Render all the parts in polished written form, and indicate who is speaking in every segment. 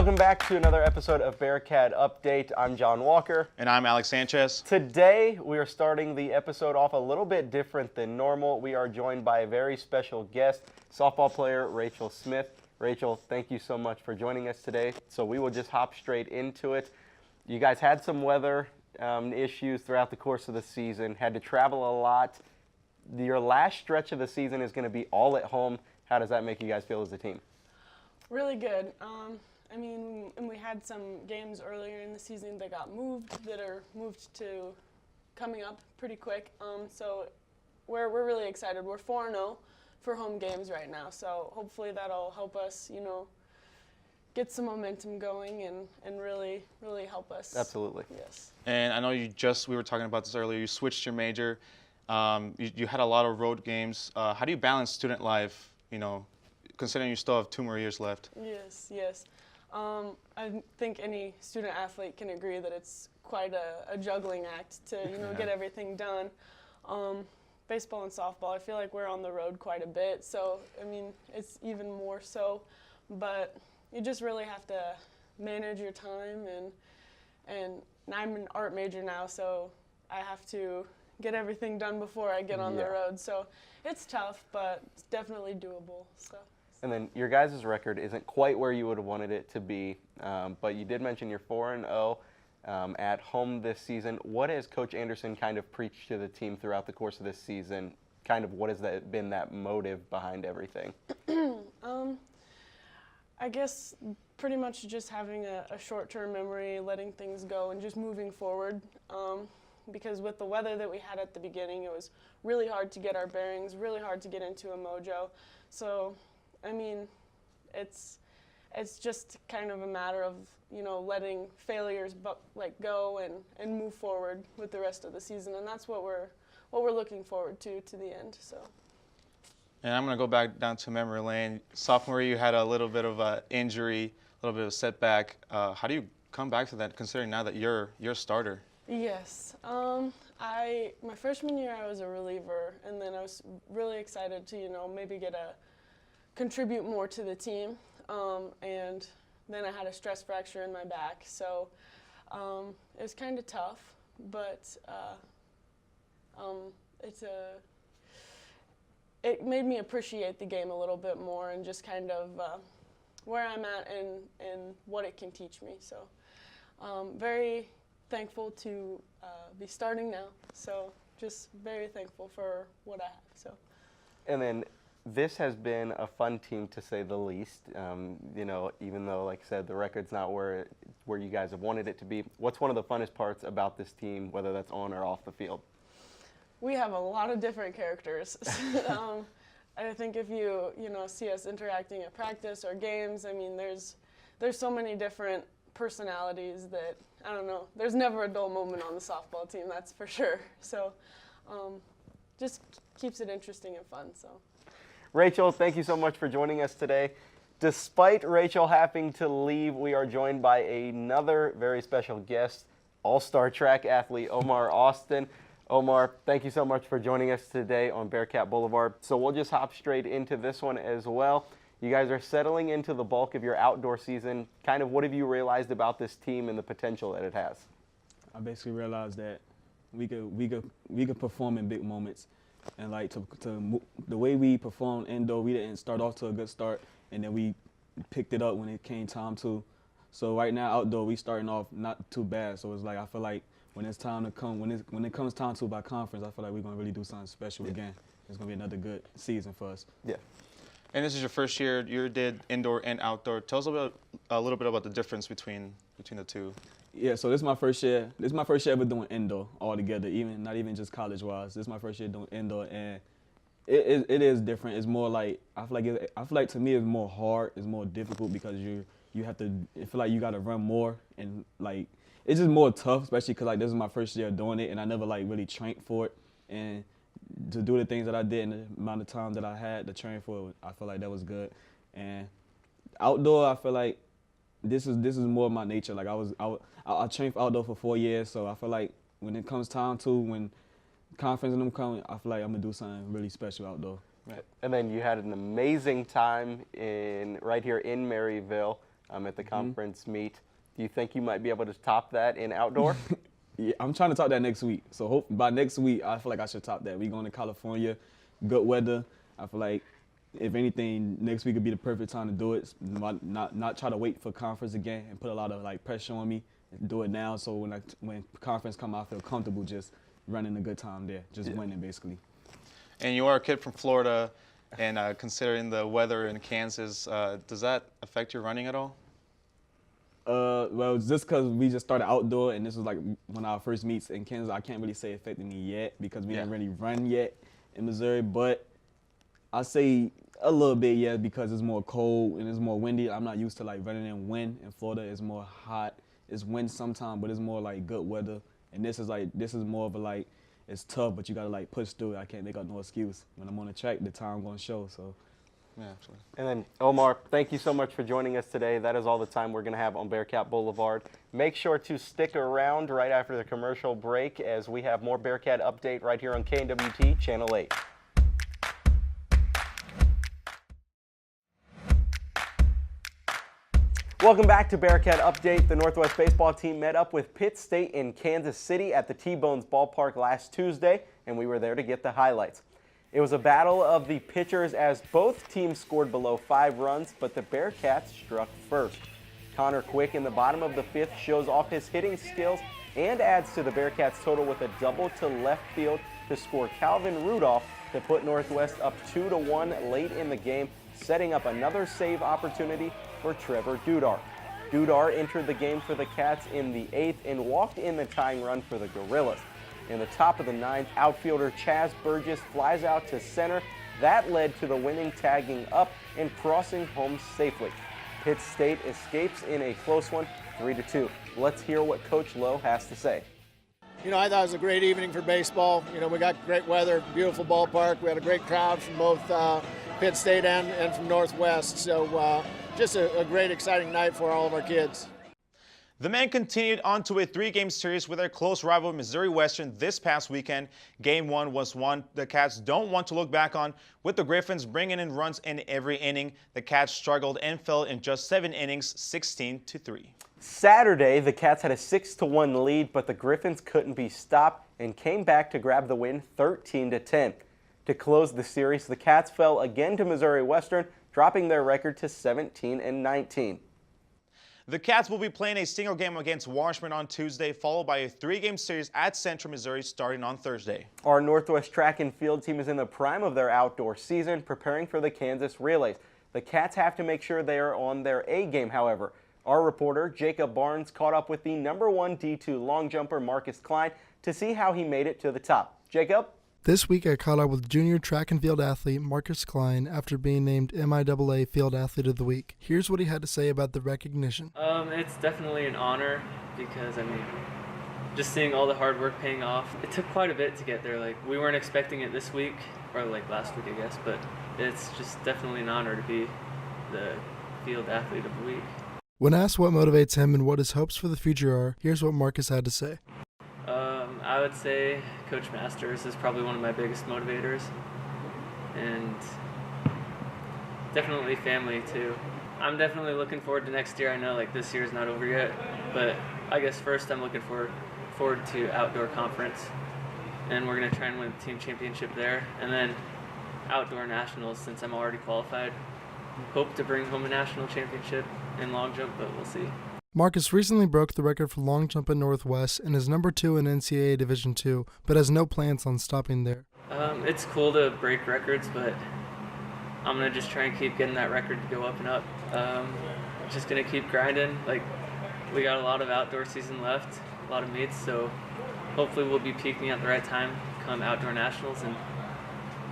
Speaker 1: Welcome back to another episode of Bearcat Update. I'm John Walker.
Speaker 2: And I'm Alex Sanchez.
Speaker 1: Today, we are starting the episode off a little bit different than normal. We are joined by a very special guest, softball player Rachel Smith. Rachel, thank you so much for joining us today. So we will just hop straight into it. You guys had some weather issues throughout the course of the season, had to travel a lot. Your last stretch of the season is going to be all at home. How does that make you guys feel as a team?
Speaker 3: Really good. And we had some games earlier in the season that got moved, that are moved to coming up pretty quick. So we're really excited. We're 4-0 for home games right now. So hopefully that'll help us, get some momentum going and really help us.
Speaker 1: Absolutely.
Speaker 3: Yes.
Speaker 2: And I know we were talking about this earlier, you switched your major. You had a lot of road games. How do you balance student life, considering you still have 2 more years left?
Speaker 3: Yes. I think any student athlete can agree that it's quite a juggling act to get everything done. Baseball and softball, I feel like we're on the road quite a bit, so it's even more so. But you just really have to manage your time, and I'm an art major now, so I have to get everything done before I get on the road. So it's tough, but it's definitely doable. So.
Speaker 1: And then your guys' record isn't quite where you would have wanted it to be, but you did mention you're 4-0 at home this season. What has Coach Anderson kind of preached to the team throughout the course of this season? Kind of what has been that motive behind everything?
Speaker 3: I guess pretty much just having a short-term memory, letting things go, and just moving forward. Because with the weather that we had at the beginning, it was really hard to get our bearings, really hard to get into a mojo. So it's just kind of a matter of, letting failures go and move forward with the rest of the season, and that's what we're looking forward to the end. So.
Speaker 2: And I'm going to go back down to memory lane. Sophomore year, you had a little bit of an injury, a little bit of a setback. How do you come back to that, considering now that you're a starter?
Speaker 3: Yes. My freshman year, I was a reliever, and then I was really excited to, maybe contribute more to the team, and then I had a stress fracture in my back, so it was kind of tough, but it made me appreciate the game a little bit more and just kind of where I'm at and what it can teach me. So very thankful to be starting now, so just very thankful for what I have. So.
Speaker 1: And then this has been a fun team, to say the least. Even though, like I said, the record's not where you guys have wanted it to be. What's one of the funnest parts about this team, whether that's on or off the field?
Speaker 3: We have a lot of different characters. I think if you see us interacting at practice or games, there's so many different personalities that, I don't know, there's never a dull moment on the softball team, that's for sure. So just keeps it interesting and fun. So.
Speaker 1: Rachel, thank you so much for joining us today. Despite Rachel having to leave, we are joined by another very special guest, all-star track athlete Omar Austin. Omar, thank you so much for joining us today on Bearcat Boulevard. So we'll just hop straight into this one as well. You guys are settling into the bulk of your outdoor season. Kind of what have you realized about this team and the potential that it has?
Speaker 4: I basically realized that we could perform in big moments. And the way we performed indoor, we didn't start off to a good start, and then we picked it up when it came time to. So right now outdoor, we starting off not too bad. So it's like I feel like when it's time to come, when it comes time to by conference, I feel like we're gonna really do something special again. It's gonna be another good season for us.
Speaker 1: Yeah.
Speaker 2: And this is your first year. You did indoor and outdoor. Tell us a little bit about the difference between the two.
Speaker 4: Yeah, so this is my first year. This is my first year ever doing indoor altogether, not even just college-wise. This is my first year doing indoor, and it is different. It's more like I feel like to me it's more hard. It's more difficult because you have to. I feel like you got to run more, and like it's just more tough, especially because this is my first year doing it, and I never really trained for it, and to do the things that I did in the amount of time that I had to train for it, I feel like that was good. And outdoor, I feel like this is more my nature. Like I trained for outdoor for 4 years, so I feel like when it comes time to when conference and them come, I feel like I'm gonna do something really special outdoor.
Speaker 1: Right. And then you had an amazing time right here in Maryville. at the conference meet. Do you think you might be able to top that in outdoor?
Speaker 4: Yeah, I'm trying to top that next week. So by next week, I feel like I should top that. We going to California, good weather. I feel like if anything, next week would be the perfect time to do it. Not try to wait for conference again and put a lot of like pressure on me. Do it now, so when conference come, I feel comfortable just running a good time there, just winning basically.
Speaker 2: And you are a kid from Florida, and considering the weather in Kansas, does that affect your running at all?
Speaker 4: Well, just because we just started outdoor, and this was like one of our first meets in Kansas, I can't really say it affected me yet because we didn't really run yet in Missouri. But I say a little bit, yeah, because it's more cold and it's more windy. I'm not used to like running in wind. In Florida, it's more hot. It's wind sometimes, but it's more like good weather. And this is more of a like, it's tough, but you gotta like push through it. I can't make up no excuse. When I'm on the track, the time gonna show. So.
Speaker 2: Yeah, absolutely.
Speaker 1: And then, Omar, thank you so much for joining us today. That is all the time we're going to have on Bearcat Boulevard. Make sure to stick around right after the commercial break as we have more Bearcat update right here on KNWT Channel 8. Welcome back to Bearcat Update. The Northwest baseball team met up with Pitt State in Kansas City at the T-Bones ballpark last Tuesday, and we were there to get the highlights. It was a battle of the pitchers as both teams scored below 5 runs, but the Bearcats struck first. Connor Quick in the bottom of the 5th shows off his hitting skills and adds to the Bearcats total with a double to left field to score Calvin Rudolph to put Northwest up 2-1 late in the game, setting up another save opportunity for Trevor Dudar. Dudar entered the game for the Cats in the 8th and walked in the tying run for the Gorillas. In the top of the 9th, outfielder Chaz Burgess flies out to center. That led to the winning tagging up and crossing home safely. Pitt State escapes in a close one, 3-2. Let's hear what Coach Lowe has to say.
Speaker 5: You know, I thought it was a great evening for baseball. You know, we got great weather, beautiful ballpark. We had a great crowd from both Pitt State and from Northwest. So just a great, exciting night for all of our kids.
Speaker 2: The men continued on to a 3-game series with their close rival Missouri Western this past weekend. Game 1 was one the Cats don't want to look back on, with the Griffins bringing in runs in every inning. The Cats struggled and fell in just 7 innings, 16-3.
Speaker 1: Saturday, the Cats had a 6-1 lead, but the Griffins couldn't be stopped and came back to grab the win 13-10. To close the series, the Cats fell again to Missouri Western, dropping their record to 17-19.
Speaker 2: The Cats will be playing a single game against Washburn on Tuesday, followed by a 3-game series at Central Missouri starting on Thursday.
Speaker 1: Our Northwest track and field team is in the prime of their outdoor season, preparing for the Kansas Relays. The Cats have to make sure they are on their A game, however. Our reporter, Jacob Barnes, caught up with the #1 D2 long jumper Marcus Klein to see how he made it to the top. Jacob?
Speaker 6: This week I caught up with junior track and field athlete Marcus Klein after being named MIAA Field Athlete of the Week. Here's what he had to say about the recognition.
Speaker 7: It's definitely an honor because, I mean, just seeing all the hard work paying off. It took quite a bit to get there. Like, we weren't expecting it this week, or like last week, I guess, but it's just definitely an honor to be the Field Athlete of the Week.
Speaker 6: When asked what motivates him and what his hopes for the future are, here's what Marcus had to say.
Speaker 7: I would say Coach Masters is probably one of my biggest motivators, and definitely family too. I'm definitely looking forward to next year. I know like this year's not over yet, but I guess first I'm looking forward to outdoor conference, and we're gonna try and win the team championship there, and then outdoor nationals since I'm already qualified. Hope to bring home a national championship in long jump, but we'll see.
Speaker 6: Marcus recently broke the record for long jump at Northwest and is #2 in NCAA Division II, but has no plans on stopping there.
Speaker 7: It's cool to break records, but I'm going to just try and keep getting that record to go up and up. Just going to keep grinding. Like, we got a lot of outdoor season left, a lot of meets, so hopefully we'll be peaking at the right time come outdoor nationals and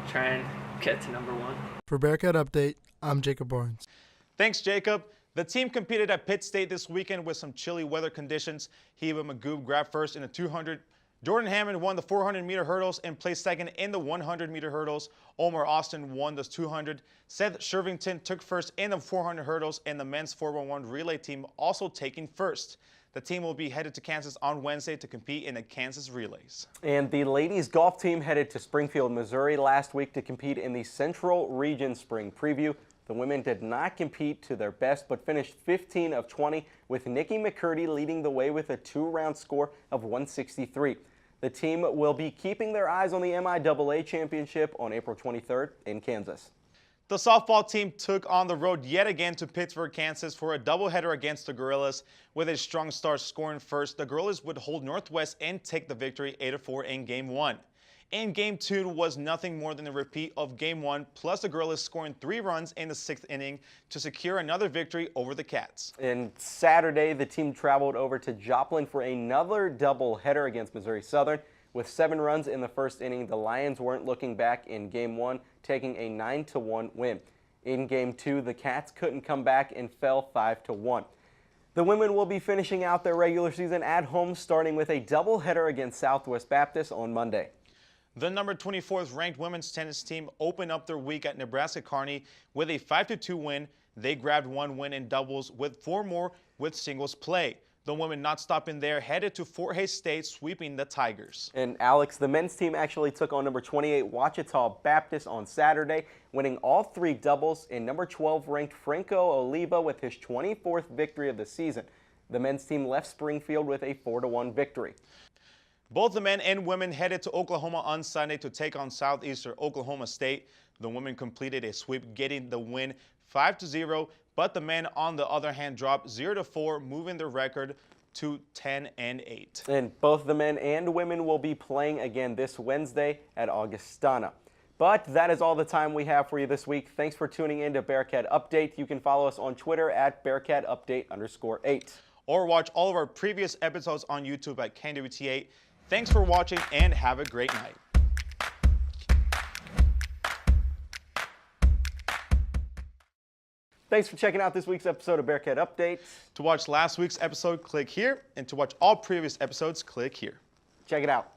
Speaker 7: try and get to #1.
Speaker 6: For Bearcat Update, I'm Jacob Barnes.
Speaker 2: Thanks, Jacob. The team competed at Pitt State this weekend with some chilly weather conditions. Heba Magoob grabbed first in the 200. Jordan Hammond won the 400-meter hurdles and placed second in the 100-meter hurdles. Omar Austin won the 200. Seth Shervington took first in the 400 hurdles, and the men's 4x1 relay team also taking first. The team will be headed to Kansas on Wednesday to compete in the Kansas Relays.
Speaker 1: And the ladies golf team headed to Springfield, Missouri last week to compete in the Central Region Spring Preview. The women did not compete to their best, but finished 15 of 20, with Nikki McCurdy leading the way with a 2-round score of 163. The team will be keeping their eyes on the MIAA championship on April 23rd in Kansas.
Speaker 2: The softball team took on the road yet again to Pittsburgh, Kansas for a doubleheader against the Gorillas. With a strong start scoring first, the Gorillas would hold Northwest and take the victory 8-4 in Game 1. In Game 2 was nothing more than a repeat of Game 1, plus the Gorillas scoring 3 runs in the 6th inning to secure another victory over the Cats.
Speaker 1: And Saturday, the team traveled over to Joplin for another doubleheader against Missouri Southern. With 7 runs in the 1st inning, the Lions weren't looking back in Game 1, taking a 9-1 win. In Game 2, the Cats couldn't come back and fell 5-1. The women will be finishing out their regular season at home, starting with a doubleheader against Southwest Baptist on Monday.
Speaker 2: The number 24th ranked women's tennis team opened up their week at Nebraska Kearney with a 5-2 win. They grabbed 1 win in doubles with 4 more with singles play. The women not stopping there, headed to Fort Hays State, sweeping the Tigers.
Speaker 1: And Alex, the men's team actually took on number 28 Ouachita Baptist on Saturday, winning all 3 doubles, and number 12 ranked Franco Oliva with his 24th victory of the season. The men's team left Springfield with a 4-1 victory.
Speaker 2: Both the men and women headed to Oklahoma on Sunday to take on Southeastern Oklahoma State. The women completed a sweep, getting the win 5-0, but the men on the other hand dropped 0-4, moving their record to 10-8.
Speaker 1: And both the men and women will be playing again this Wednesday at Augustana. But that is all the time we have for you this week. Thanks for tuning in to Bearcat Update. You can follow us on Twitter at BearcatUpdate_8.
Speaker 2: Or watch all of our previous episodes on YouTube at KNWT8. Thanks for watching and have a great night.
Speaker 1: Thanks for checking out this week's episode of Bearcat Update.
Speaker 2: To watch last week's episode, click here. And to watch all previous episodes, click here.
Speaker 1: Check it out.